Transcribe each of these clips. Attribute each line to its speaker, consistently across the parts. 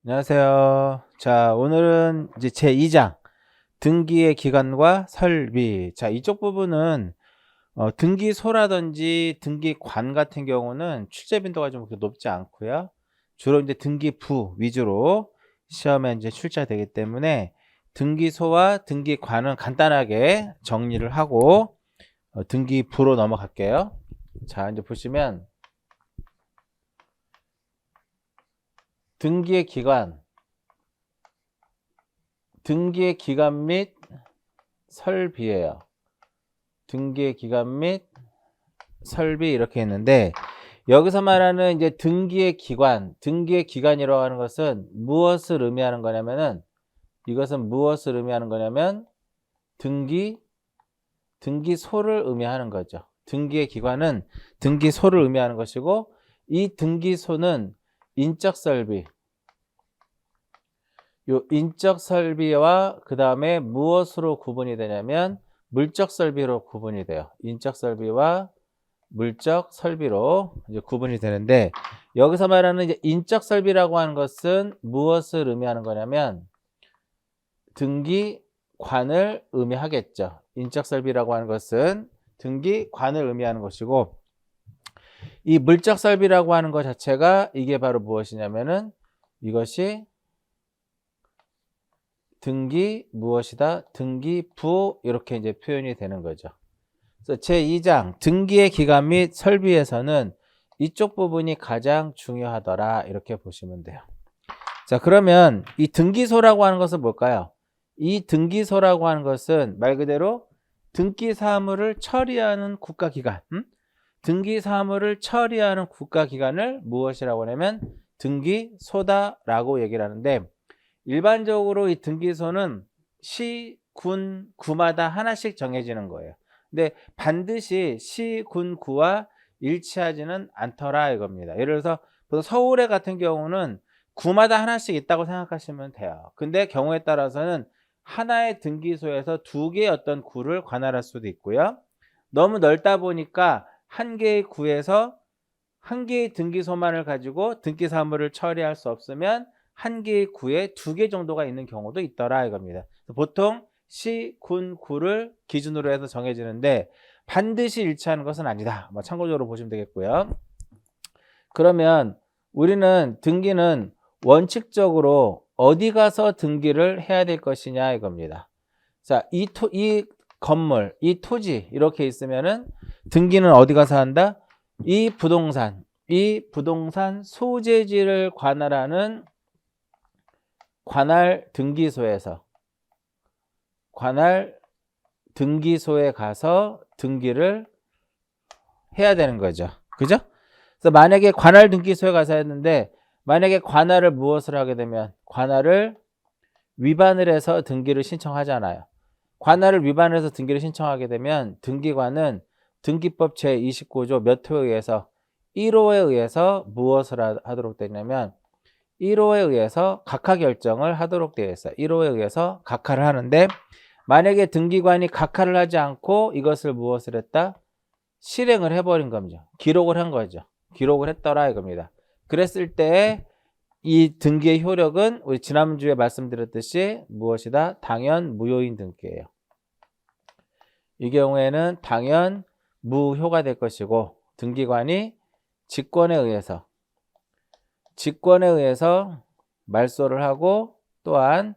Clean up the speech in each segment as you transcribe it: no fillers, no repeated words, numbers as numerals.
Speaker 1: 안녕하세요. 자, 오늘은 이제 제2장 등기의 기간과 설비. 자, 이쪽 부분은 등기소라든지 등기관 같은 경우는 출제 빈도가 좀 그렇게 높지 않고요. 주로 이제 등기부 위주로 시험에 이제 출제되기 때문에 등기소와 등기관은 간단하게 정리를 하고 등기부로 넘어갈게요. 자, 이제 보시면 등기의 기간 및 설비예요. 등기의 기간 및 설비 이렇게 했는데 여기서 말하는 이제 등기의 기간이라고 하는 것은 무엇을 의미하는 거냐면은 이것은 무엇을 의미하는 거냐면 등기소를 의미하는 거죠. 등기의 기관은 등기소를 의미하는 것이고 이 등기소는 인적 설비 요 인적 설비와 그 다음에 무엇으로 구분이 되냐면 물적 설비로 구분이 돼요. 인적 설비와 물적 설비로 이제 구분이 되는데 여기서 말하는 이제 인적 설비라고 하는 것은 무엇을 의미하는 거냐면 등기관을 의미하겠죠. 인적 설비라고 하는 것은 등기관을 의미하는 것이고 이 물적 설비라고 하는 것 자체가 이게 바로 무엇이냐면은 이것이 무엇이다? 등기부 이렇게 이제 표현이 되는 거죠. 그래서 제2장 등기의 기간 및 설비에서는 이쪽 부분이 가장 중요하더라 이렇게 보시면 돼요. 자, 그러면 이 등기소라고 하는 것은 뭘까요? 이 등기소라고 하는 것은 말 그대로 등기 사무를 처리하는 국가기관, 등기 사무를 처리하는 국가기관을 무엇이라고 하냐면 등기소다라고 얘기를 하는데 일반적으로 이 등기소는 시, 군, 구마다 하나씩 정해지는 거예요. 근데 반드시 시, 군, 구와 일치하지는 않더라 이겁니다. 예를 들어서 서울에 같은 경우는 구마다 하나씩 있다고 생각하시면 돼요. 근데 경우에 따라서는 하나의 등기소에서 두 개의 어떤 구를 관할할 수도 있고요. 너무 넓다 보니까 한 개의 구에서 한 개의 등기소만을 가지고 등기 사무를 처리할 수 없으면 한 개의 구에 두 개 정도가 있는 경우도 있더라 이겁니다. 보통 시, 군, 구를 기준으로 해서 정해지는데 반드시 일치하는 것은 아니다. 참고적으로 보시면 되겠고요. 그러면 우리는 등기는 원칙적으로 어디 가서 등기를 해야 될 것이냐 이겁니다. 자, 이 건물, 이 토지 이렇게 있으면은 등기는 어디 가서 한다? 이 부동산 소재지를 관할하는 관할 등기소에 가서 등기를 해야 되는 거죠. 그죠? 그래서 만약에 관할 등기소에 가서 했는데 만약에 관할을 무엇을 하게 되면 관할을 위반을 해서 등기를 신청하잖아요. 관할을 위반해서 등기를 신청하게 되면 등기관은 등기법 제29조 몇 호에 의해서 1호에 의해서 무엇을 하도록 되냐면 1호에 의해서 각하 결정을 하도록 되어 있어요. 1호에 의해서 각하를 하는데 만약에 등기관이 각하를 하지 않고 이것을 무엇을 했다? 실행을 해버린 겁니다. 기록을 한 거죠. 기록을 했더라 이겁니다. 그랬을 때 이 등기의 효력은 우리 지난주에 말씀드렸듯이 무엇이다? 당연 무효인 등기예요. 이 경우에는 당연 무효가 될 것이고 등기관이 직권에 의해서 말소를 하고 또한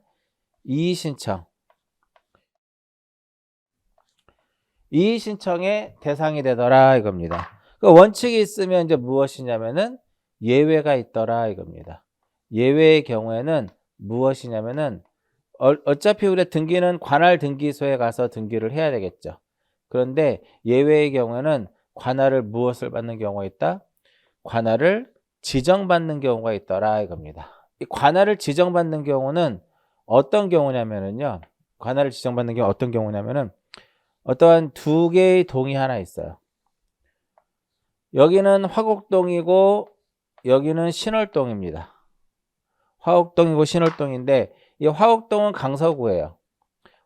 Speaker 1: 이의신청의 대상이 되더라 이겁니다. 그 원칙이 있으면 이제 무엇이냐면은 예외가 있더라 이겁니다. 예외의 경우에는 무엇이냐면은 어차피 우리 등기는 관할 등기소에 가서 등기를 해야 되겠죠. 그런데 예외의 경우에는 관할을 무엇을 받는 경우가 있다? 관할을 지정받는 경우가 있더라 이겁니다. 이 관할을 지정받는 경우는 어떤 경우냐면은요. 관할을 지정받는 경우 어떤 경우냐면은 어떠한 두 개의 동이 하나 있어요. 여기는 화곡동이고 여기는 신월동입니다. 화곡동이고 신월동인데 이 화곡동은 강서구예요.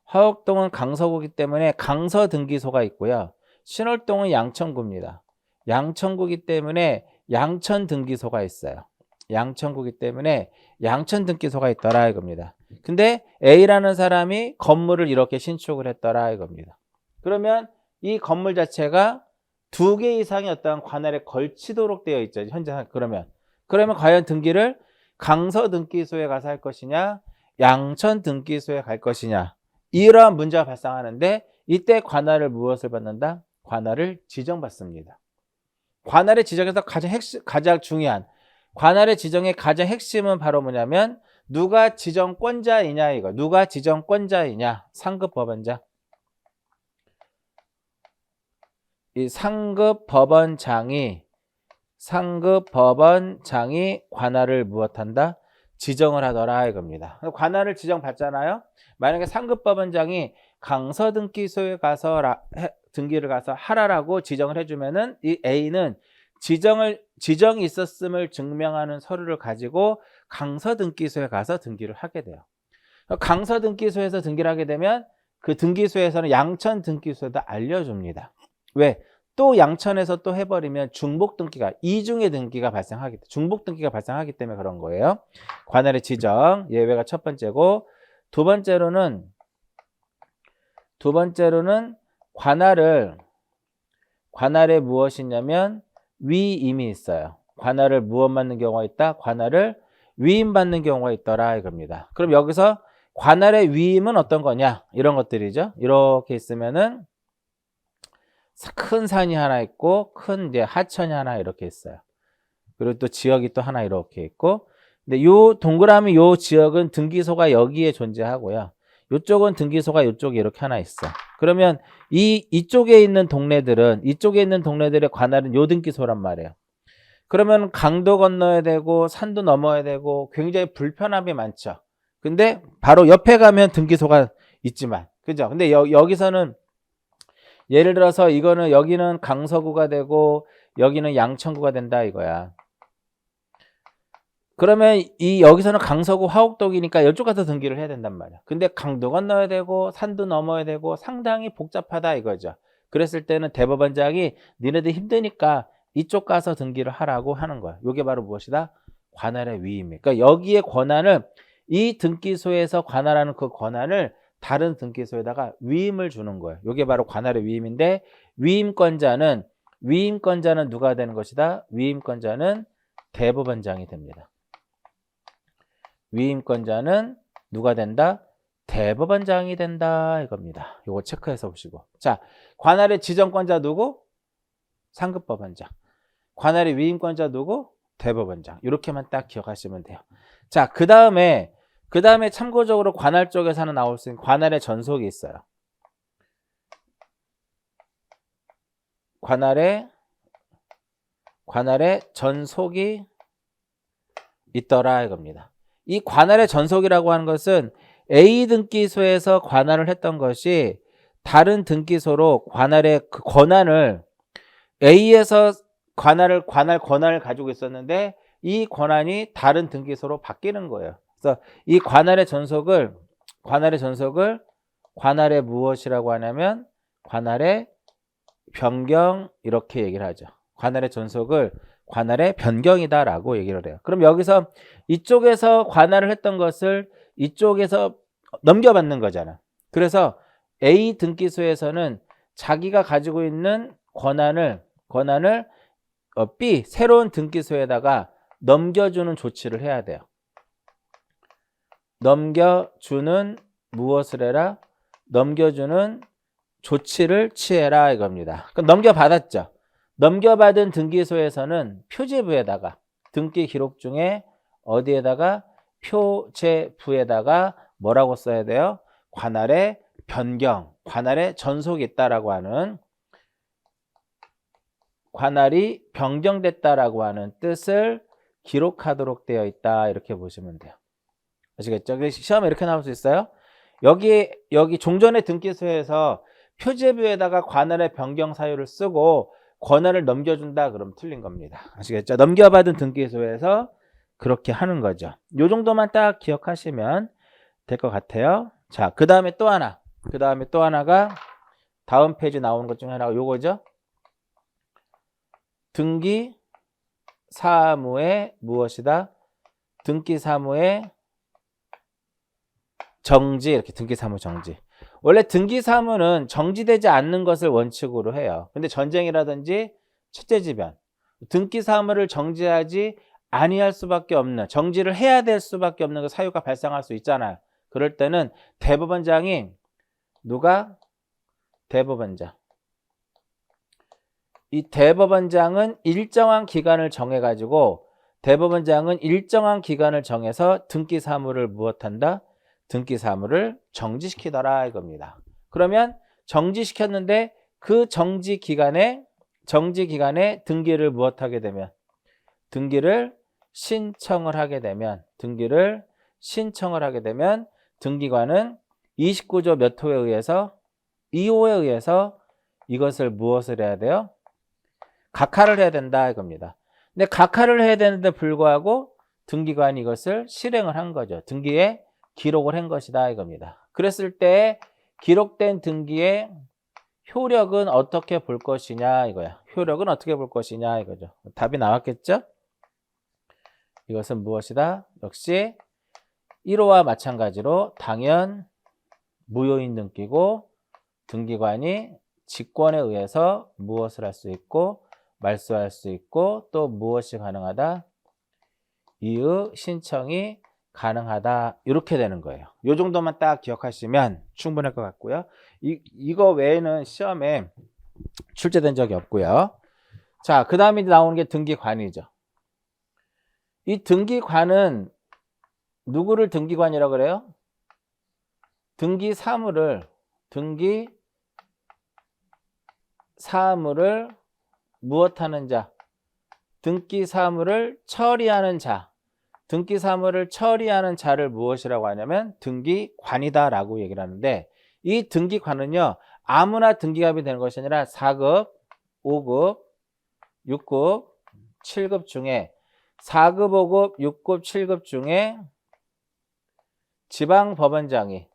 Speaker 1: 화곡동은 강서구이기 때문에 강서 등기소가 있고요. 신월동은 양천구입니다. 양천구이기 때문에 양천 등기소가 있어요. 양천구기 때문에 양천 등기소가 있더라 이겁니다. 근데 A라는 사람이 건물을 이렇게 신축을 했더라 이겁니다. 그러면 이 건물 자체가 2개 이상의 어떤 관할에 걸치도록 되어 있죠. 현재 그러면 과연 등기를 강서 등기소에 가서 할 것이냐, 양천 등기소에 갈 것이냐, 이러한 문제가 발생하는데 이때 관할을 무엇을 받는다? 관할을 지정받습니다. 관할의 지정에서 가장 중요한 관할의 지정의 가장 핵심은 바로 뭐냐면 누가 지정권자이냐 이거. 누가 지정권자이냐? 상급 법원장. 이 상급 법원장이 관할을 무엇한다? 지정을 하더라 이겁니다. 관할을 지정받잖아요. 만약에 상급 법원장이 강서 등기소에 가서 등기를 가서 하라라고 지정을 해주면은 이 A는 지정이 있었음을 증명하는 서류를 가지고 강서 등기소에 가서 등기를 하게 돼요. 강서 등기소에서 등기를 하게 되면 그 등기소에서는 양천 등기소에다 알려줍니다. 왜? 또 양천에서 또 해버리면 중복 등기가 이중의 등기가 중복 등기가 발생하기 때문에 그런 거예요. 관할의 지정 예외가 첫 번째고 두 번째로는 관할에 무엇이 있냐면 위임이 있어요. 관할을 무엇 받는 경우가 있다? 관할을 위임받는 경우가 있더라 이겁니다. 그럼 여기서 관할의 위임은 어떤 거냐? 이런 것들이죠. 이렇게 있으면은 큰 산이 하나 있고 큰 이제 하천이 하나 이렇게 있어요. 그리고 또 지역이 또 하나 이렇게 있고, 근데 요 동그라미 요 지역은 등기소가 여기에 존재하고요. 이쪽은 등기소가 이쪽에 이렇게 하나 있어. 그러면 이쪽에 있는 동네들의 관할은 요 등기소란 말이에요. 그러면 강도 건너야 되고 산도 넘어야 되고 굉장히 불편함이 많죠. 근데 바로 옆에 가면 등기소가 있지만, 그죠? 근데 여기서는 예를 들어서 여기는 강서구가 되고 여기는 양천구가 된다 이거야. 그러면 여기서는 강서구 화곡동이니까 이쪽 가서 등기를 해야 된단 말이야. 근데 강도 건너야 되고 산도 넘어야 되고 상당히 복잡하다 이거죠. 그랬을 때는 대법원장이 니네들 힘드니까 이쪽 가서 등기를 하라고 하는 거야. 이게 바로 무엇이다? 관할의 위임이에요. 그러니까 여기에 권한을 이 등기소에서 관할하는 그 권한을 다른 등기소에다가 위임을 주는 거예요. 이게 바로 관할의 위임인데 위임권자는 누가 되는 것이다? 위임권자는 대법원장이 됩니다. 위임권자는 누가 된다? 대법원장이 된다 이겁니다. 이거 체크해서 보시고. 자, 관할의 지정권자 누구? 상급법원장. 관할의 위임권자 누구? 대법원장. 이렇게만 딱 기억하시면 돼요. 자, 그 다음에 참고적으로 관할 쪽에서는 나올 수 있는 관할의 전속이 있어요. 관할의 전속이 있더라 이겁니다. 이 관할의 전속이라고 하는 것은 A 등기소에서 관할을 했던 것이 다른 등기소로 관할의 그 권한을 A에서 관할 권한을 가지고 있었는데 이 권한이 다른 등기소로 바뀌는 거예요. 그래서 이 관할의 전속을 관할의 무엇이라고 하냐면 관할의 변경 이렇게 얘기를 하죠. 관할의 전속을 관할의 변경이다라고 얘기를 해요. 그럼 여기서 이쪽에서 관할을 했던 것을 이쪽에서 넘겨받는 거잖아. 그래서 A 등기소에서는 자기가 가지고 있는 권한을 B 새로운 등기소에다가 넘겨주는 조치를 해야 돼요. 무엇을 해라? 넘겨주는 조치를 취해라 이겁니다. 그럼 넘겨받았죠. 넘겨받은 등기소에서는 표제부에다가 등기 기록 중에 어디에다가 표제부에다가 뭐라고 써야 돼요? 관할의 변경, 관할의 전속이 있다라고 하는 관할이 변경됐다라고 하는 뜻을 기록하도록 되어 있다 이렇게 보시면 돼요. 아시겠죠? 시험에 이렇게 나올 수 있어요. 여기 종전의 등기소에서 표제부에다가 관할의 변경 사유를 쓰고 권한을 넘겨준다 그럼 틀린 겁니다. 아시겠죠? 넘겨받은 등기소에서 그렇게 하는 거죠. 요 정도만 딱 기억하시면 될 것 같아요. 자, 그 다음에 또 하나가 다음 페이지 나오는 것 중에 하나가 요거죠. 등기 사무의 무엇이다? 등기 사무의 정지, 이렇게 등기 사무 정지. 원래 등기 사무는 정지되지 않는 것을 원칙으로 해요. 근데 전쟁이라든지 체제지변, 등기 사무를 정지하지 아니할 수밖에 없는, 정지를 해야 될 수밖에 없는 그 사유가 발생할 수 있잖아요. 그럴 때는 대법원장이 누가? 대법원장. 이 대법원장은 일정한 기간을 정해가지고 대법원장은 일정한 기간을 정해서 등기 사무를 무엇한다? 등기 사무를 정지시키더라 이겁니다. 그러면 정지시켰는데 그 정지 기간에 등기를 무엇하게 되면 등기를 신청을 하게 되면 등기관은 29조 몇 호에 의해서 2호에 의해서 이것을 무엇을 해야 돼요? 각하를 해야 된다 이겁니다. 근데 각하를 해야 되는데 불구하고 등기관이 이것을 실행을 한 거죠. 등기에 기록을 한 것이다 이겁니다. 그랬을 때 기록된 등기의 효력은 어떻게 볼 것이냐 이거야. 효력은 어떻게 볼 것이냐 이거죠. 답이 나왔겠죠? 이것은 무엇이다? 역시 1호와 마찬가지로 당연 무효인 등기고 등기관이 직권에 의해서 무엇을 할 수 있고 말소할 수 있고 또 무엇이 가능하다? 이의 신청이 가능하다. 이렇게 되는 거예요. 이 정도만 딱 기억하시면 충분할 것 같고요. 이거 외에는 시험에 출제된 적이 없고요. 자, 그 다음에 나오는 게 등기관이죠. 이 등기관은 누구를 등기관이라고 그래요? 등기 사무를 무엇하는 자? 등기 사무를 처리하는 자. 등기 사무를 처리하는 자를 무엇이라고 하냐면 등기관이다라고 얘기를 하는데 이 등기관은요. 아무나 등기갑이 되는 것이 아니라 4급, 5급, 6급, 7급 중에 4급, 5급, 6급, 7급 중에 지방법원장이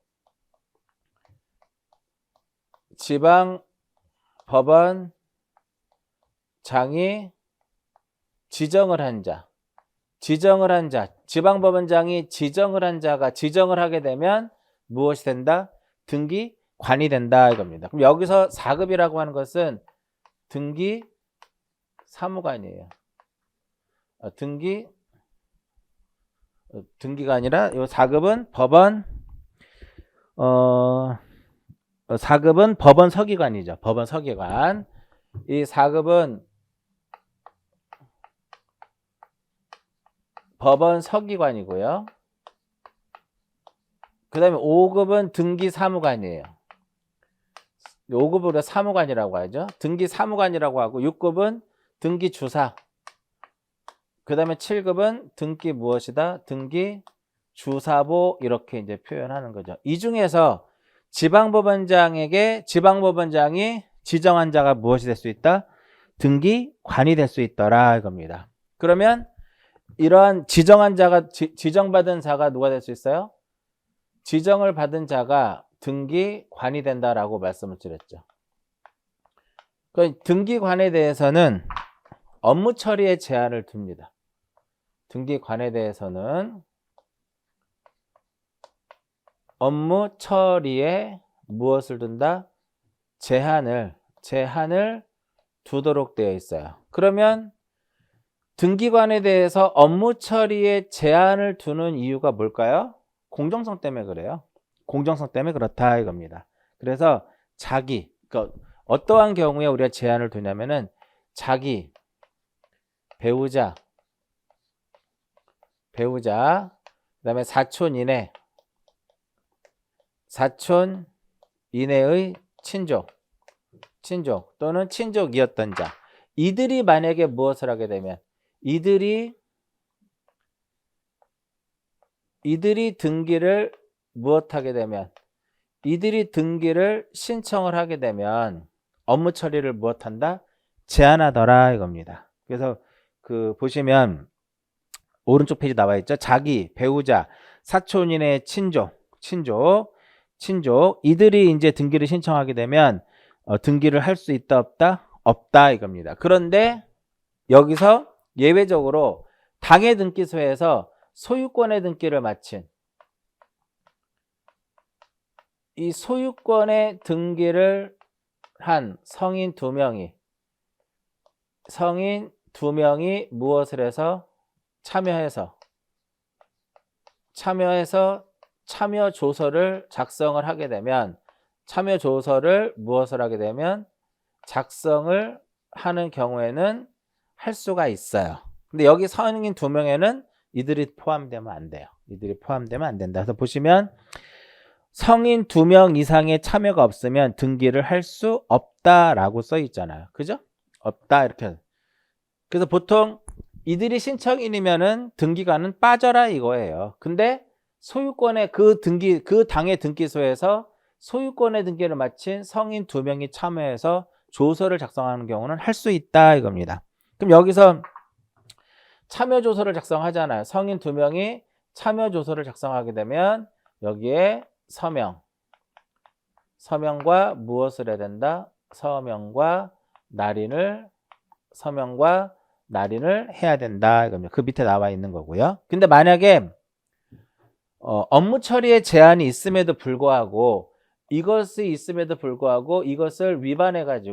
Speaker 1: 지정을 한 자, 지방법원장이 지정을 한 자가 지정을 하게 되면 무엇이 된다? 등기관이 된다 이겁니다. 그럼 여기서 4급이라고 하는 것은 등기 사무관이에요. 등기가 아니라 이 4급은 4급은 법원 서기관이죠. 법원 서기관. 이 4급은 법원 서기관이고요. 그 다음에 5급은 등기 사무관이에요. 5급으로 사무관이라고 하죠. 등기 사무관이라고 하고 6급은 등기 주사. 그 다음에 7급은 등기 무엇이다? 등기 주사보 이렇게 이제 표현하는 거죠. 이 중에서 지방법원장이 지정한 자가 무엇이 될 수 있다? 등기관이 될 수 있더라 이겁니다. 그러면 이러한 지정한 자가 지정받은 자가 누가 될 수 있어요? 지정을 받은 자가 등기관이 된다라고 말씀을 드렸죠. 등기관에 대해서는 업무 처리에 제한을 둡니다. 등기관에 대해서는 업무 처리에 무엇을 둔다? 제한을 두도록 되어 있어요. 그러면 등기관에 대해서 업무 처리에 제한을 두는 이유가 뭘까요? 공정성 때문에 그래요. 공정성 때문에 그렇다 이겁니다. 그래서 그러니까 어떠한 경우에 우리가 제한을 두냐면은 자기, 배우자, 그다음에 사촌 이내의 친족 또는 친족이었던 자. 이들이 만약에 무엇을 하게 되면 이들이 등기를 무엇하게 되면 이들이 등기를 신청을 하게 되면 업무 처리를 무엇한다? 제한하더라 이겁니다. 그래서 보시면 오른쪽 페이지 나와 있죠. 자기, 배우자, 사촌인의 친족 이들이 이제 등기를 신청하게 되면 등기를 할 수 있다 없다? 없다 이겁니다. 그런데 여기서 예외적으로 당해 등기소에서 소유권의 등기를 마친 이 소유권의 등기를 한 성인 두 명이 무엇을 해서 참여해서 참여 조서를 작성을 하게 되면 참여 조서를 무엇을 하게 되면 작성을 하는 경우에는 할 수가 있어요. 근데 여기 성인 두 명에는 이들이 포함되면 안 돼요. 이들이 포함되면 안 된다. 그래서 보시면 성인 2명 이상의 참여가 없으면 등기를 할 수 없다라고 써 있잖아요. 그죠? 없다 이렇게. 그래서 보통 이들이 신청인이면은 등기관은 빠져라 이거예요. 근데 소유권의 그 당의 등기소에서 소유권의 등기를 마친 성인 2명이 참여해서 조서를 작성하는 경우는 할 수 있다 이겁니다. 그럼 여기서 참여 조서를 작성하잖아요. 성인 2명이 참여 조서를 작성하게 되면 여기에 서명과 무엇을 해야 된다? 서명과 날인을 해야 된다 이겁니다. 그 밑에 나와 있는 거고요. 근데 만약에 업무 처리에 제한이 있음에도 불구하고 이것을 위반을 했다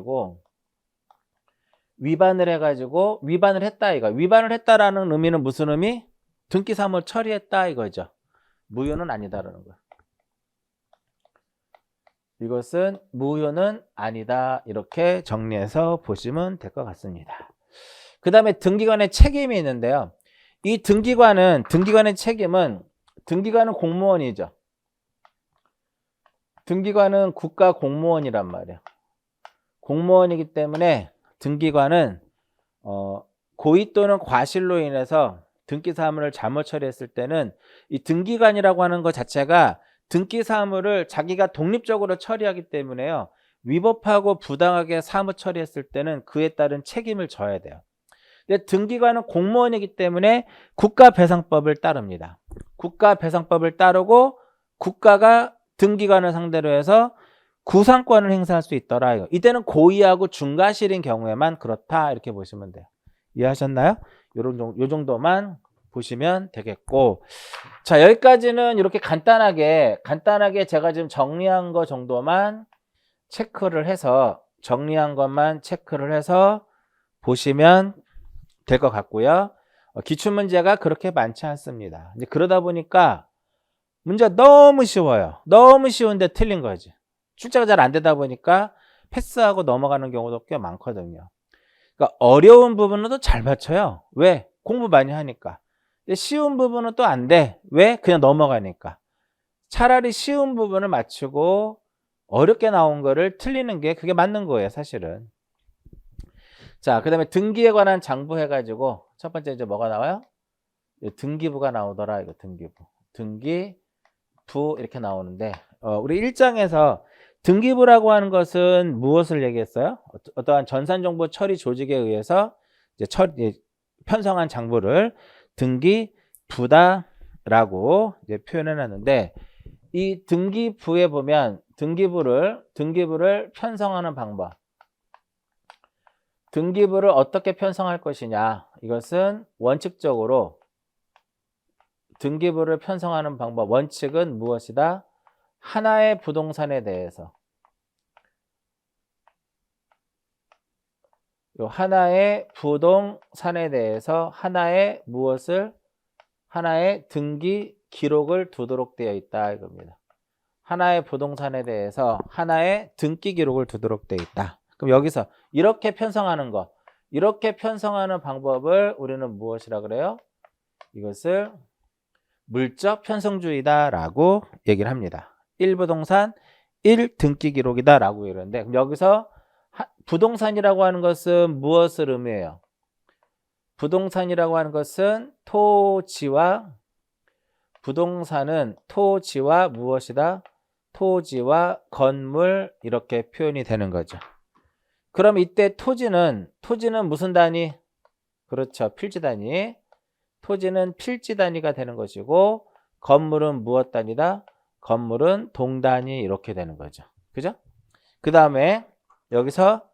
Speaker 1: 이거. 위반을 했다라는 의미는 무슨 의미? 등기사무를 처리했다 이거죠. 무효는 아니다라는 거예요. 이것은 무효는 아니다 이렇게 정리해서 보시면 될 것 같습니다. 그 다음에 등기관의 책임이 있는데요. 이 등기관의 책임은 등기관은 공무원이죠. 등기관은 국가 공무원이란 말이에요. 공무원이기 때문에 등기관은 고의 또는 과실로 인해서 등기사무를 잘못 처리했을 때는 이 등기관이라고 하는 것 자체가 등기사무를 자기가 독립적으로 처리하기 때문에요. 위법하고 부당하게 사무 처리했을 때는 그에 따른 책임을 져야 돼요. 근데 등기관은 공무원이기 때문에 국가배상법을 따릅니다. 국가배상법을 따르고 국가가 등기관을 상대로 해서 구상권을 행사할 수 있더라. 이때는 고의하고 중과실인 경우에만 그렇다 이렇게 보시면 돼요. 이해하셨나요? 요 정도만 보시면 되겠고, 자 여기까지는 이렇게 간단하게 제가 지금 정리한 거 정도만 체크를 해서 보시면 될 것 같고요. 기출문제가 그렇게 많지 않습니다. 이제 그러다 보니까 문제가 너무 쉬워요. 너무 쉬운데 틀린 거지. 출제가 잘 안 되다 보니까 패스하고 넘어가는 경우도 꽤 많거든요. 그러니까 어려운 부분은 또 잘 맞춰요. 왜? 공부 많이 하니까. 근데 쉬운 부분은 또 안 돼. 왜? 그냥 넘어가니까. 차라리 쉬운 부분을 맞추고 어렵게 나온 거를 틀리는 게 그게 맞는 거예요, 사실은. 자, 그 다음에 등기에 관한 장부 해가지고 첫 번째 이제 뭐가 나와요? 등기부가 나오더라. 이거 등기부 이렇게 나오는데 우리 1장에서 등기부라고 하는 것은 무엇을 얘기했어요? 어떠한 전산정보 처리 조직에 의해서 이제 편성한 장부를 등기부다라고 이제 표현해 놨는데, 이 등기부에 보면 등기부를 편성하는 방법, 등기부를 어떻게 편성할 것이냐, 이것은 원칙적으로 등기부를 편성하는 방법, 원칙은 무엇이다? 하나의 부동산에 대해서 하나의 등기 기록을 두도록 되어 있다 이겁니다. 하나의 부동산에 대해서 하나의 등기 기록을 두도록 되어 있다. 그럼 여기서 이렇게 편성하는 방법을 우리는 무엇이라 그래요? 이것을 물적 편성주의다라고 얘기를 합니다. 1부동산 1등기 기록이다 라고 이러는데, 그럼 여기서 부동산이라고 하는 것은 무엇을 의미해요? 부동산이라고 하는 것은 부동산은 토지와 무엇이다? 토지와 건물, 이렇게 표현이 되는 거죠. 그럼 이때 토지는 무슨 단위? 그렇죠, 필지 단위. 토지는 필지 단위가 되는 것이고, 건물은 무엇 단위다? 건물은 동단위, 이렇게 되는 거죠. 그죠? 그 다음에 여기서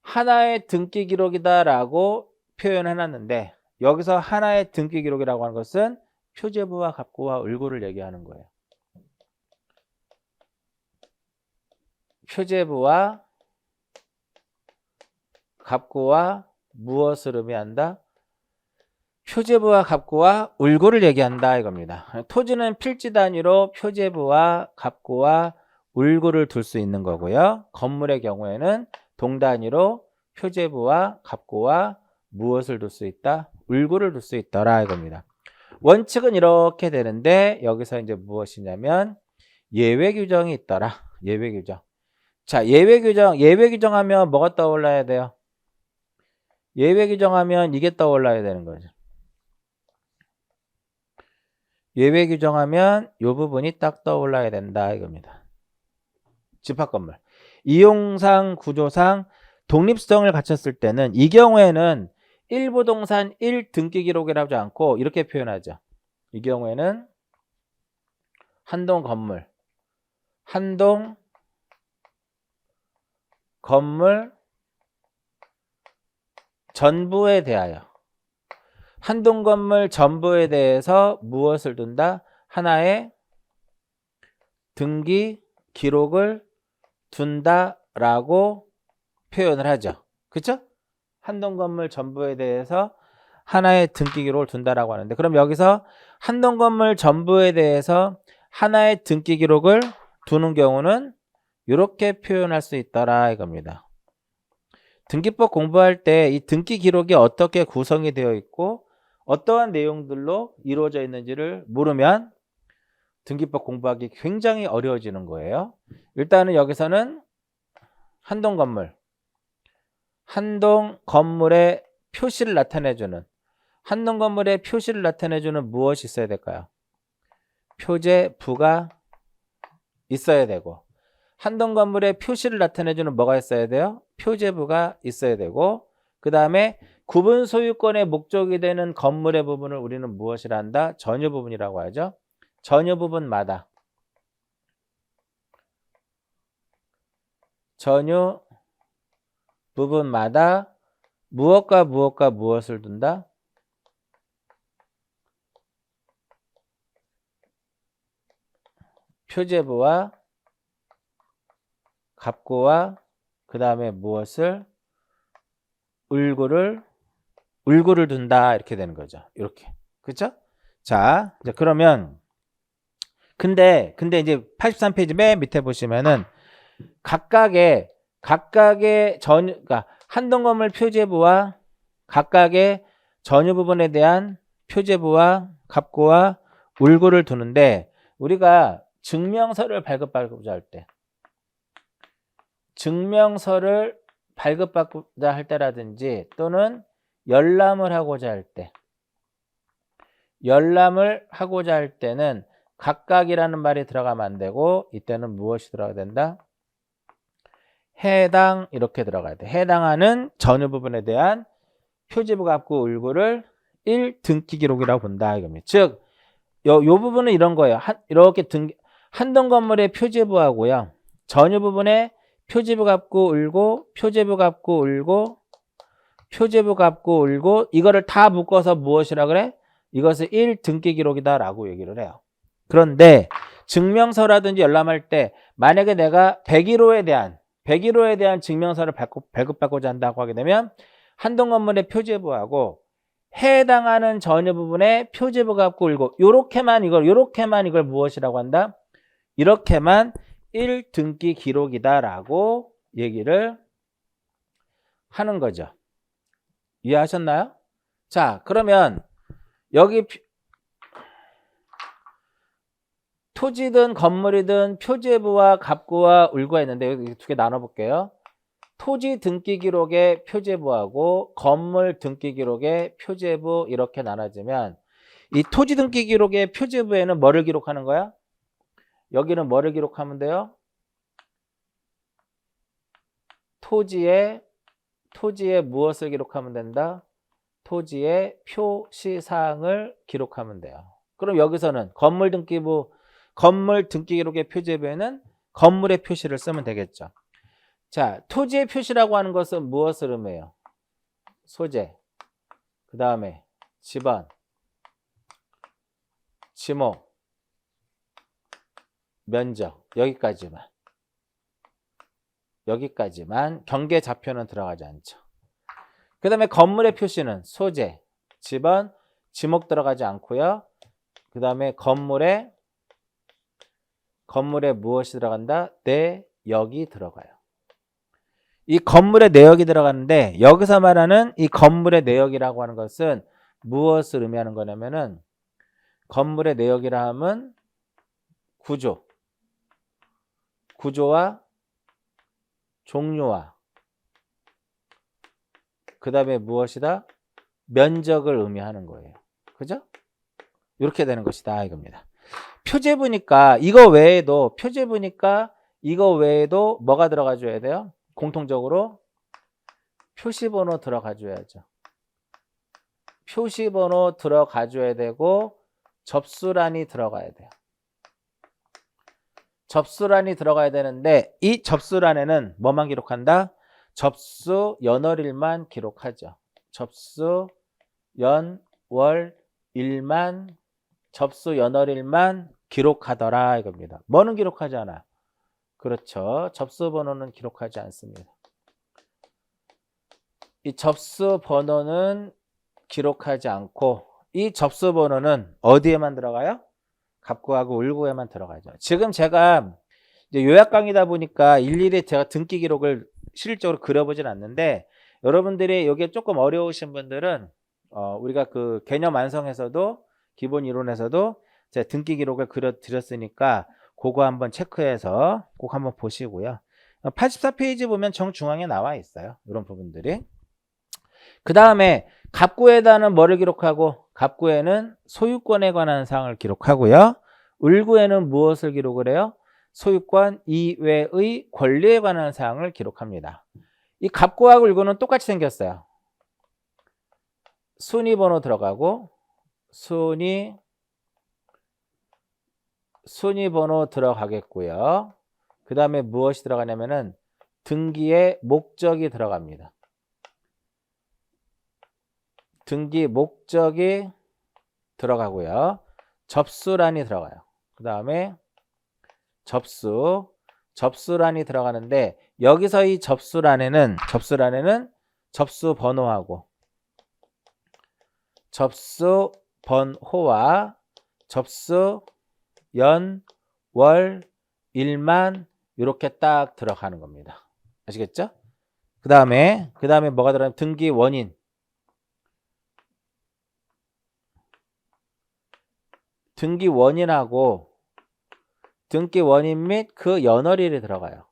Speaker 1: 하나의 등기 기록이다 라고 표현해 놨는데, 여기서 하나의 등기 기록이라고 하는 것은 표제부와 갑구와 을구를 얘기하는 거예요. 표제부와 갑구와 무엇을 의미한다? 표제부와 갑구와 을구를 얘기한다 이겁니다. 토지는 필지 단위로 표제부와 갑구와 을구를 둘 수 있는 거고요. 건물의 경우에는 동 단위로 표제부와 갑구와 무엇을 둘 수 있다? 을구를 둘 수 있더라 이겁니다. 원칙은 이렇게 되는데 여기서 이제 무엇이냐면 예외 규정이 있더라. 예외 규정. 자, 예외 규정하면 뭐가 떠올라야 돼요? 예외 규정하면 이게 떠올라야 되는 거죠. 예외 규정하면 이 부분이 딱 떠올라야 된다 이겁니다. 집합 건물. 이용상 구조상 독립성을 갖췄을 때는 이 경우에는 1부동산 1등기 기록이라고 하지 않고 이렇게 표현하죠. 이 경우에는 한동 건물 전부에 대하여 한동 건물 전부에 대해서 무엇을 둔다? 하나의 등기 기록을 둔다라고 표현을 하죠. 그렇죠? 한동 건물 전부에 대해서 하나의 등기 기록을 둔다라고 하는데 그럼 여기서 한동 건물 전부에 대해서 하나의 등기 기록을 두는 경우는 이렇게 표현할 수 있더라 이겁니다. 등기법 공부할 때 이 등기 기록이 어떻게 구성이 되어 있고 어떠한 내용들로 이루어져 있는지를 모르면 등기법 공부하기 굉장히 어려워지는 거예요. 일단은 여기서는 한동 건물의 표시를 나타내주는 한동 건물의 표시를 나타내주는 무엇이 있어야 될까요? 표제부가 있어야 되고 한동 건물의 표시를 나타내주는 뭐가 있어야 돼요? 표제부가 있어야 되고 그 다음에 구분 소유권의 목적이 되는 건물의 부분을 우리는 무엇이라 한다? 전유 부분이라고 하죠. 전유 부분마다 무엇과 무엇을 둔다? 표제부와 갑구와 그 다음에 무엇을? 을구를 둔다 이렇게 되는 거죠. 이렇게. 그렇죠? 자, 이제 그러면 근데 이제 83페이지 맨 밑에 보시면은 각각의 그러니까 한동 건물 표제부와 각각의 전유 부분에 대한 표제부와 갑구와 을구를 두는데 우리가 증명서를 발급받고자 할 때 증명서를 발급받고자 할 때라든지 또는 열람을 하고자 할 때는 각각이라는 말이 들어가면 안 되고 이때는 무엇이 들어가야 된다? 해당 이렇게 들어가야 돼. 해당하는 전유 부분에 대한 표제부 갑구 을구를 1등기 기록이라고 본다 이겁니다. 즉, 요 부분은 이런 거예요. 이렇게 한동 건물의 표제부하고요. 전유 부분에 표제부 갑구 을고 이거를 다 묶어서 무엇이라 그래? 이것을 1등기 기록이다라고 얘기를 해요. 그런데 증명서라든지 열람할 때 만약에 내가 101호에 대한 증명서를 발급받고자 한다고 하게 되면 한동 건물의 표제부하고 해당하는 전유 부분의 표제부 갑구 을고 요렇게만 이걸 무엇이라고 한다? 이렇게만 1등기 기록이다라고 얘기를 하는 거죠. 이해하셨나요? 자, 그러면 여기 토지든 건물이든 표제부와 갑구와 을구가 있는데 여기 두 개 나눠볼게요. 토지 등기 기록의 표제부하고 건물 등기 기록의 표제부 이렇게 나눠지면 이 토지 등기 기록의 표제부에는 뭐를 기록하는 거야? 여기는 뭐를 기록하면 돼요? 토지에 무엇을 기록하면 된다? 토지의 표시사항을 기록하면 돼요. 그럼 여기서는 건물 등기 기록의 표제부에는 건물의 표시를 쓰면 되겠죠. 자, 토지의 표시라고 하는 것은 무엇을 의미해요? 소재, 그 다음에 지번, 지목, 면적 여기까지만 경계 좌표는 들어가지 않죠. 그 다음에 건물의 표시는 소재, 집은 지목 들어가지 않고요. 그 다음에 건물에 무엇이 들어간다? 내역이 들어가요. 이 건물의 내역이 들어가는데 여기서 말하는 이 건물의 내역이라고 하는 것은 무엇을 의미하는 거냐면은 건물의 내역이라 하면 구조와 종류와 그 다음에 무엇이다? 면적을 의미하는 거예요. 그죠? 이렇게 되는 것이다 이겁니다. 표제부니까 이거 외에도 뭐가 들어가 줘야 돼요? 공통적으로 표시번호 들어가 줘야죠. 표시번호 들어가 줘야 되고 접수란이 들어가야 돼요. 접수란이 들어가야 되는데 이 접수란에는 뭐만 기록한다? 접수 연월일만 기록하죠. 접수 연월일만 기록하더라 이겁니다. 뭐는 기록하지 않아? 그렇죠. 접수 번호는 기록하지 않습니다. 이 접수 번호는 기록하지 않고 이 접수 번호는 어디에만 들어가요? 갑구하고 울구에만 들어가죠. 지금 제가 이제 요약 강의다 보니까 일일이 제가 등기 기록을 실질적으로 그려보진 않는데 여러분들이 이게 조금 어려우신 분들은 우리가 그 개념 완성에서도 기본 이론에서도 제가 등기 기록을 그려드렸으니까 그거 한번 체크해서 꼭 한번 보시고요. 84페이지 보면 정중앙에 나와 있어요. 이런 부분들이. 그 다음에 갑구에다는 뭐를 기록하고 갑구에는 소유권에 관한 사항을 기록하고요. 울구에는 무엇을 기록을 해요? 소유권 이외의 권리에 관한 사항을 기록합니다. 이 갑구하고 울구는 똑같이 생겼어요. 순위번호 들어가고 순위번호 들어가겠고요. 그 다음에 무엇이 들어가냐면은 등기의 목적이 들어갑니다. 등기 목적이 들어가고요. 접수란이 들어가요. 그 다음에 접수란이 들어가는데 여기서 이 접수란에는 접수번호하고 접수번호와 접수 연월일만 이렇게 딱 들어가는 겁니다. 아시겠죠? 그 다음에 뭐가 들어가면 등기 원인 등기원인하고 등기원인 및 그 연월일이 들어가요.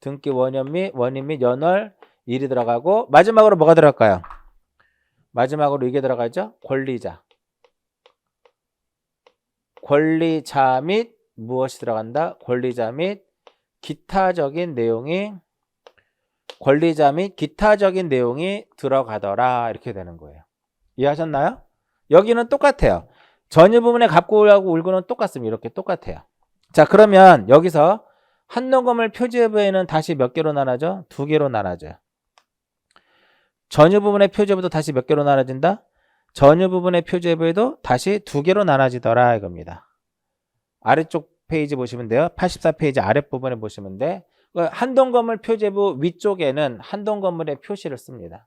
Speaker 1: 등기원인 및 연월일이 들어가고 마지막으로 뭐가 들어갈까요? 마지막으로 이게 들어가죠? 권리자 및 무엇이 들어간다? 권리자 및 기타적인 내용이 들어가더라 이렇게 되는 거예요. 이해하셨나요? 여기는 똑같아요. 전유 부분의 갑구하고 울구는 똑같습니다. 이렇게 똑같아요. 자, 그러면 여기서 한동건물 표제부에는 다시 몇 개로 나눠져? 2개로 나눠져요. 전유 부분의 표제부도 다시 몇 개로 나눠진다? 전유 부분의 표제부에도 다시 2개로 나눠지더라 이겁니다. 아래쪽 페이지 보시면 돼요. 84페이지 아랫부분에 보시면 돼. 한동건물 표제부 위쪽에는 한동건물의 표시를 씁니다.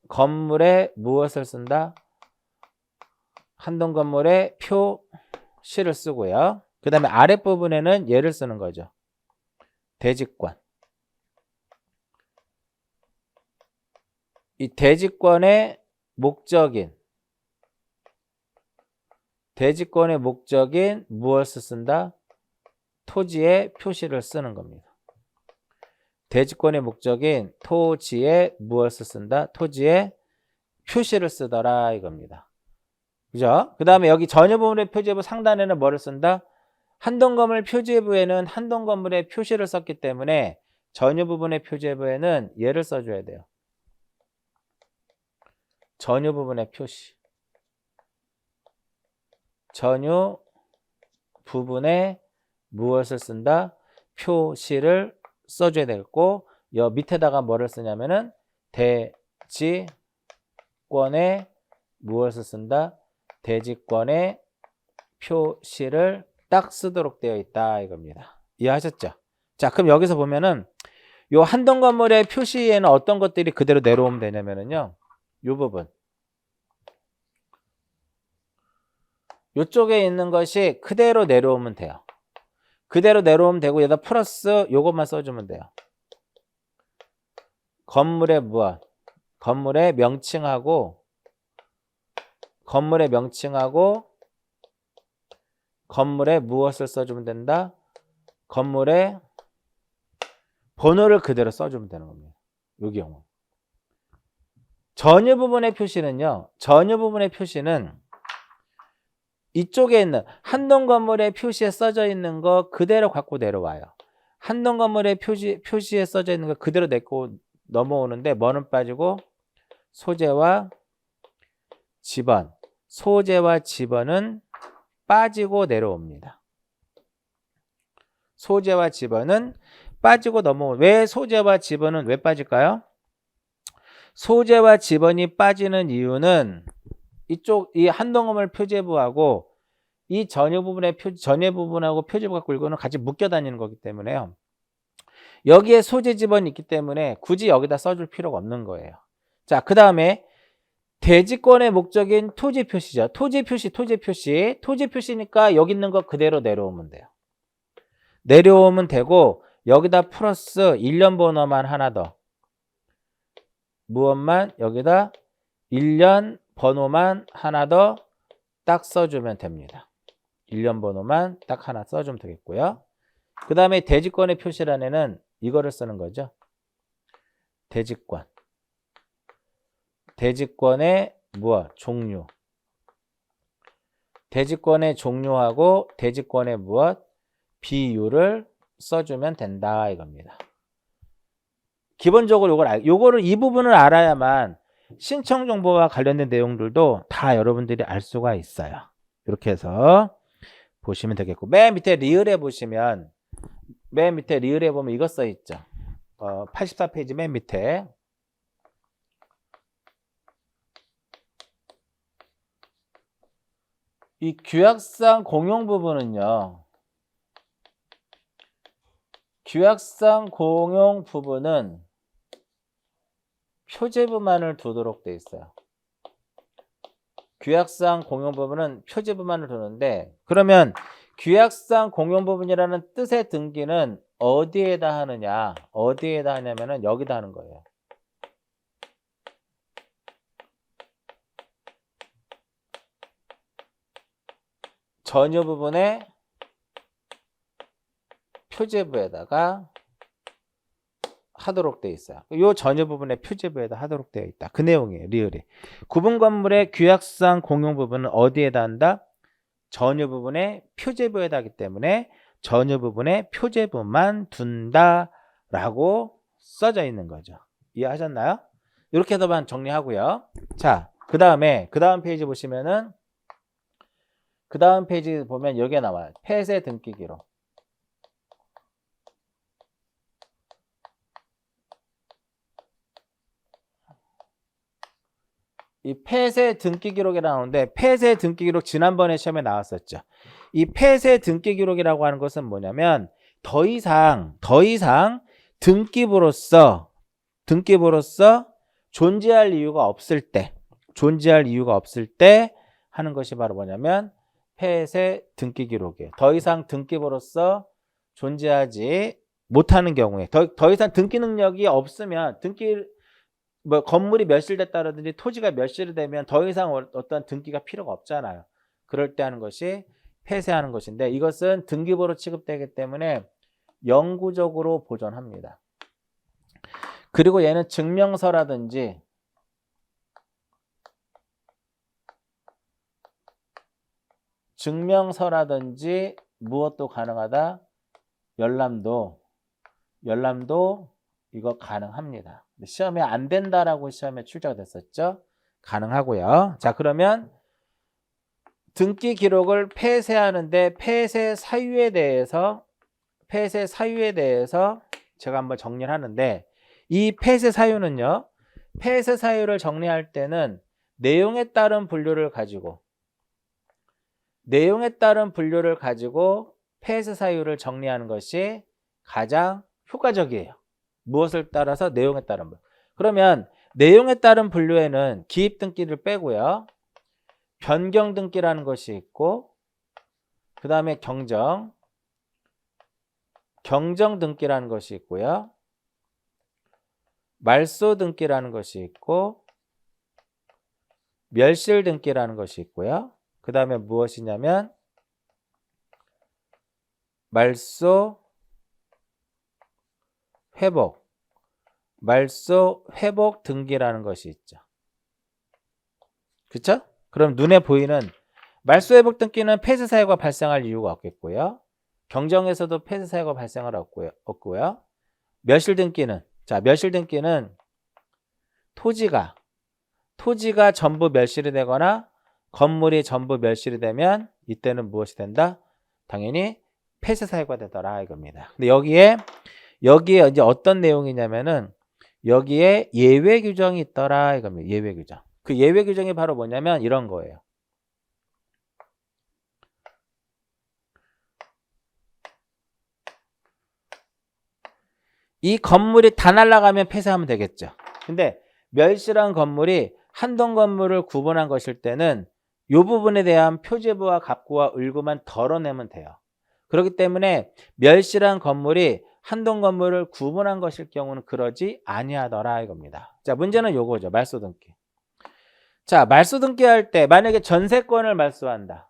Speaker 1: 한동건물에 무엇을 쓴다? 한동건물에 표시를 쓰고요. 그 다음에 아랫부분에는 얘를 쓰는 거죠. 대지권. 이 대지권의 목적인 무엇을 쓴다? 토지의 표시를 쓰는 겁니다. 대지권의 목적인 토지에 무엇을 쓴다? 토지의 표시를 쓰더라 이겁니다. 그죠? 그 다음에 여기 전유 부분의 표제부 상단에는 뭐를 쓴다? 한동건물 표제부에는 한동건물의 표시를 썼기 때문에 전유 부분의 표제부에는 얘를 써줘야 돼요. 전유 부분의 표시. 전유 부분에 무엇을 쓴다? 표시를 써줘야 되겠고, 여 밑에다가 뭐를 쓰냐면은 대지권에 무엇을 쓴다? 대지권의 표시를 딱 쓰도록 되어 있다 이겁니다. 이해하셨죠? 자, 그럼 여기서 보면은 요 한동 건물의 표시에는 어떤 것들이 그대로 내려오면 되냐면은요. 요 부분. 요쪽에 있는 것이 그대로 내려오면 돼요. 그대로 내려오면 되고 여기다 플러스 요것만 써주면 돼요. 건물의 무엇? 건물의 명칭하고 건물의 무엇을 써주면 된다? 건물의 번호를 그대로 써주면 되는 겁니다. 요 경우. 전유 부분의 표시는요. 전유 부분의 표시는 이쪽에 있는 한동 건물의 표시에 써져 있는 거 그대로 갖고 내려와요. 한동 건물의 표시에 써져 있는 거 그대로 내고 넘어오는데 뭐는 빠지고 소재와 지번. 소재와 지번은 빠지고 내려옵니다. 소재와 지번은 빠지고 왜 소재와 지번은 왜 빠질까요? 소재와 지번이 빠지는 이유는 이 한동 건물 표제부하고 이 전유 부분하고 표제부 갖고 이거는 같이 묶여 다니는 거기 때문에요. 여기에 소재 지번이 있기 때문에 굳이 여기다 써줄 필요가 없는 거예요. 자, 그 다음에 대지권의 목적인 토지 표시죠. 토지 표시니까 여기 있는 거 그대로 내려오면 돼요. 내려오면 되고 여기다 플러스 1년 번호만 하나 더. 무엇만? 여기다 1년 번호만 하나 더 딱 써주면 됩니다. 1년 번호만 딱 하나 써주면 되겠고요. 그 다음에 대지권의 표시란에는 이거를 쓰는 거죠. 대지권의 무엇? 종류. 대지권의 종류하고 대지권의 무엇? 비율을 써주면 된다 이겁니다. 기본적으로 요거를 이 부분을 알아야만 신청 정보와 관련된 내용들도 다 여러분들이 알 수가 있어요. 이렇게 해서 보시면 되겠고 맨 밑에 리을에 보면 이거 써 있죠. 84페이지 맨 밑에 이 규약상 공용 부분은요. 규약상 공용 부분은 표제부만을 두도록 돼 있어요. 규약상 공용 부분은 표제부만을 두는데 그러면 규약상 공용 부분이라는 뜻의 등기는 어디에다 하느냐? 어디에다 하냐면은 여기다 하는 거예요. 전유 부분의 표제부에다가 하도록 되어 있어요. 이 전유 부분의 표제부에다 하도록 되어 있다. 그 내용이에요. 리을이. 구분 건물의 규약상 공용 부분은 어디에다 한다? 전유 부분의 표제부에다 하기 때문에 전유 부분의 표제부만 둔다라고 써져 있는 거죠. 이해하셨나요? 이렇게 해서만 정리하고요. 자, 그 다음 페이지 보시면은 그 다음 페이지 보면 여기에 나와요. 폐쇄 등기 기록. 이 폐쇄 등기 기록이 나오는데 폐쇄 등기 기록 지난번에 시험에 나왔었죠. 이 폐쇄 등기 기록이라고 하는 것은 뭐냐면 더 이상 등기부로서 존재할 이유가 없을 때 하는 것이 바로 뭐냐면 폐쇄 등기 기록이에요. 더 이상 등기부로서 존재하지 못하는 경우에 더 이상 등기 능력이 없으면 건물이 멸실됐다든지 토지가 멸실이 되면 더 이상 어떤 등기가 필요가 없잖아요. 그럴 때 하는 것이 폐쇄하는 것인데 이것은 등기부로 취급되기 때문에 영구적으로 보존합니다. 그리고 얘는 증명서라든지 무엇도 가능하다. 열람도 이거 가능합니다. 시험에 안 된다라고 시험에 출제가 됐었죠. 가능하고요. 자, 그러면 등기 기록을 폐쇄하는데 폐쇄 사유에 대해서 제가 한번 정리를 하는데 이 폐쇄 사유는요. 폐쇄 사유를 정리할 때는 내용에 따른 분류를 가지고 폐쇄 사유를 정리하는 것이 가장 효과적이에요. 무엇을 따라서? 내용에 따른 분류. 그러면 내용에 따른 분류에는 기입 등기를 빼고요. 변경 등기라는 것이 있고, 그 다음에 경정 등기라는 것이 있고요. 말소 등기라는 것이 있고, 멸실 등기라는 것이 있고요. 그 다음에 무엇이냐면 말소 회복 등기라는 것이 있죠. 그쵸? 그럼 눈에 보이는 말소 회복 등기는 폐쇄 사유가 발생할 이유가 없겠고요. 경정에서도 폐쇄 사유가 발생할 없고요. 멸실 등기는 토지가 전부 멸실이 되거나 건물이 전부 멸실이 되면 이때는 무엇이 된다? 당연히 폐쇄 사유가 되더라 이겁니다. 근데 여기에 이제 어떤 내용이냐면은 여기에 예외 규정이 있더라 이겁니다. 예외 규정. 그 예외 규정이 바로 뭐냐면 이런 거예요. 이 건물이 다 날아가면 폐쇄하면 되겠죠. 근데 멸실한 건물이 한동 건물을 구분한 것일 때는 이 부분에 대한 표제부와 갑구와 을구만 덜어내면 돼요. 그렇기 때문에 멸실한 건물이 한동 건물을 구분한 것일 경우는 그러지 아니하더라 이겁니다. 자, 문제는 요거죠. 말소 등기. 자, 말소 등기할 때 만약에 전세권을 말소한다.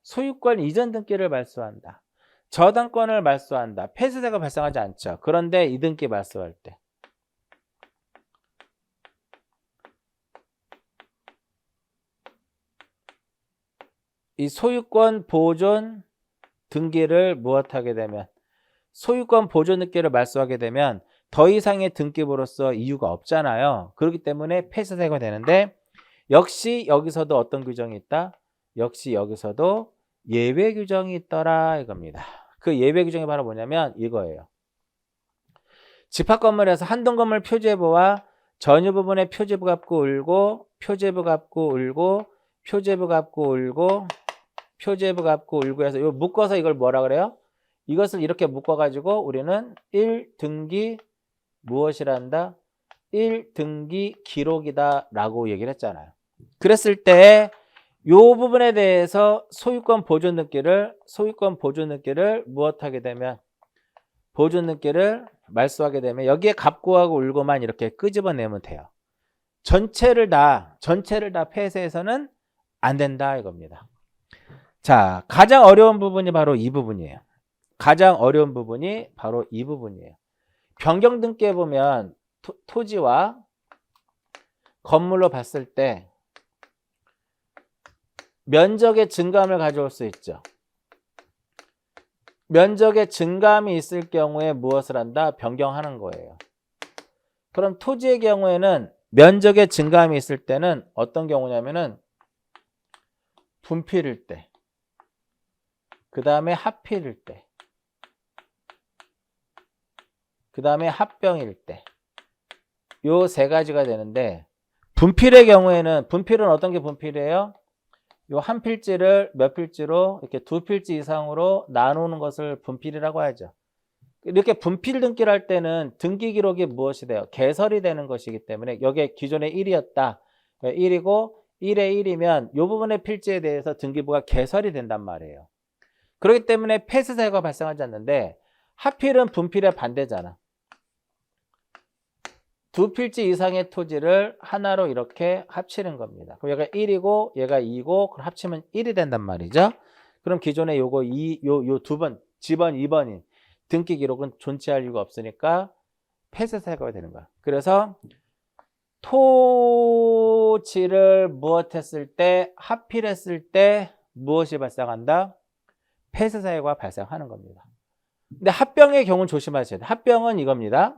Speaker 1: 소유권 이전 등기를 말소한다. 저당권을 말소한다. 폐쇄사가 발생하지 않죠. 그런데 이등기 말소할 때 이 소유권 보존 등기를 무엇하게 되면 소유권 보존 등기를 말소하게 되면 더 이상의 등기부로서 이유가 없잖아요. 그렇기 때문에 폐쇄사가 되는데 역시 여기서도 어떤 규정이 있다? 역시 여기서도 예외 규정이 있더라 이겁니다. 그 예외 규정이 바로 뭐냐면 이거예요. 집합 건물에서 한동 건물 표제부와 전유 부분의 표제부 갚고 을고 표제부 갚고 을고 표제부 갚고 을고 표제부 갚고 을고 해서 이거 묶어서 이걸 뭐라 그래요? 이것을 이렇게 묶어가지고 우리는 1등기 무엇이란다? 1등기 기록이다 라고 얘기를 했잖아요. 그랬을 때 이 부분에 대해서 소유권 보존 등기를 무엇하게 되면 보존 등기를 말소하게 되면 여기에 갑구하고 을고만 이렇게 끄집어내면 돼요. 전체를 다 폐쇄해서는 안 된다 이겁니다. 자, 가장 어려운 부분이 바로 이 부분이에요. 변경 등기에 보면 토지와 건물로 봤을 때 면적의 증감을 가져올 수 있죠. 면적의 증감이 있을 경우에 무엇을 한다? 변경하는 거예요. 그럼 토지의 경우에는 면적의 증감이 있을 때는 어떤 경우냐면은 분필일 때, 그 다음에 합필일 때, 그 다음에 합병일 때, 요 세 가지가 되는데 분필의 경우에는 분필은 어떤 게 분필이에요? 요 한 필지를 몇 필지로 이렇게 두 필지 이상으로 나누는 것을 분필이라고 하죠. 이렇게 분필 등기를 할 때는 등기 기록이 무엇이 돼요? 개설이 되는 것이기 때문에 여기에 기존에 1이었다. 1이고 1에 1이면 이 부분의 필지에 대해서 등기부가 개설이 된단 말이에요. 그렇기 때문에 폐쇄 사유가 발생하지 않는데 하필은 분필의 반대잖아. 두 필지 이상의 토지를 하나로 이렇게 합치는 겁니다. 그럼 얘가 1이고 얘가 2고 그럼 합치면 1이 된단 말이죠. 그럼 기존에 요거 요 두 번, 지번 2번인 등기 기록은 존재할 이유가 없으니까 폐쇄 사유가 되는 거야. 그래서 토지를 무엇했을 때 합필했을 때 무엇이 발생한다? 폐쇄 사유가 발생하는 겁니다. 근데 합병의 경우는 조심하셔야 돼요. 합병은 이겁니다.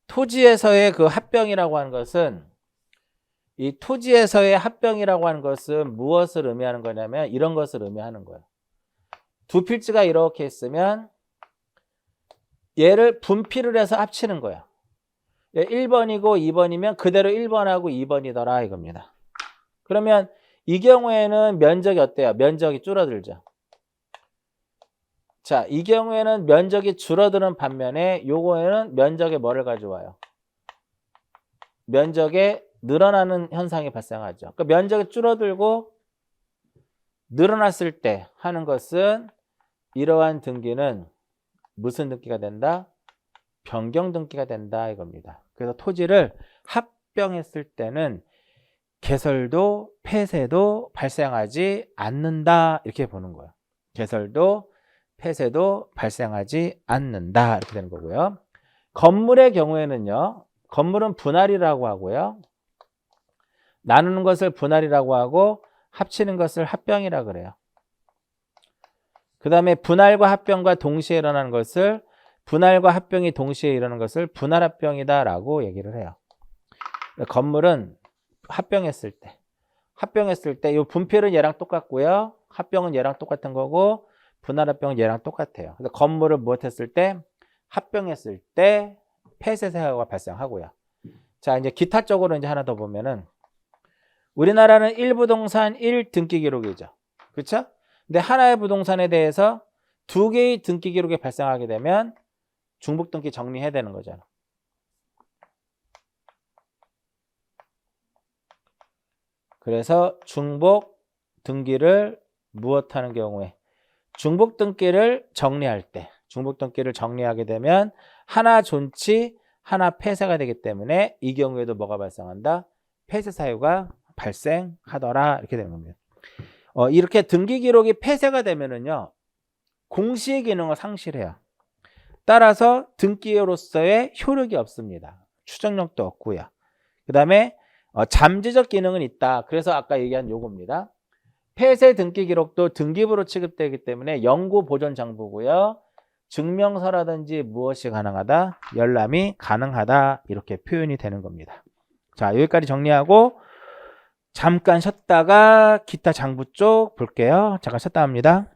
Speaker 1: 토지에서의 그 합병이라고 하는 것은 이 토지에서의 합병이라고 하는 것은 무엇을 의미하는 거냐면 이런 것을 의미하는 거예요. 두 필지가 이렇게 있으면 얘를 분필을 해서 합치는 거야. 1번이고 2번이면 그대로 1번하고 2번이더라 이겁니다. 그러면 이 경우에는 면적이 어때요? 면적이 줄어들죠. 자, 이 경우에는 면적이 줄어드는 반면에 요거에는 면적에 뭐를 가져와요? 면적에 늘어나는 현상이 발생하죠. 그러니까 면적이 줄어들고 늘어났을 때 하는 것은 이러한 등기는 무슨 등기가 된다? 변경 등기가 된다 이겁니다. 그래서 토지를 합병했을 때는 개설도 폐쇄도 발생하지 않는다 이렇게 보는 거예요. 개설도 폐쇄도 발생하지 않는다 이렇게 되는 거고요. 건물의 경우에는요. 건물은 분할이라고 하고요. 나누는 것을 분할이라고 하고 합치는 것을 합병이라고 그래요. 그 다음에 분할과 합병과 동시에 일어나는 것을 분할과 합병이 동시에 일어나는 것을 분할합병이다 라고 얘기를 해요. 건물은 합병했을 때 이 분필은 얘랑 똑같고요. 합병은 얘랑 똑같은 거고 분할합병은 얘랑 똑같아요. 그래서 건물을 무엇했을 때? 합병했을 때 폐쇄 사유가 발생하고요. 자, 이제 기타적으로 이제 하나 더 보면은 우리나라는 1부동산 1등기 기록이죠. 그렇죠? 근데 하나의 부동산에 대해서 두 개의 등기 기록이 발생하게 되면 중복 등기 정리해야 되는 거잖아. 그래서 중복 등기를 무엇하는 경우에 중복 등기를 정리할 때 중복 등기를 정리하게 되면 하나 존치 하나 폐쇄가 되기 때문에 이 경우에도 뭐가 발생한다? 폐쇄 사유가 발생하더라 이렇게 되는 겁니다. 이렇게 등기 기록이 폐쇄가 되면은요 공시의 기능을 상실해요. 따라서 등기로서의 효력이 없습니다. 추정력도 없고요. 그 다음에 잠재적 기능은 있다. 그래서 아까 얘기한 요겁니다. 폐쇄 등기 기록도 등기부로 취급되기 때문에 영구 보존 장부고요. 증명서라든지 무엇이 가능하다? 열람이 가능하다. 이렇게 표현이 되는 겁니다. 자, 여기까지 정리하고 잠깐 쉬었다가 기타 장부 쪽 볼게요. 잠깐 쉬었다 합니다.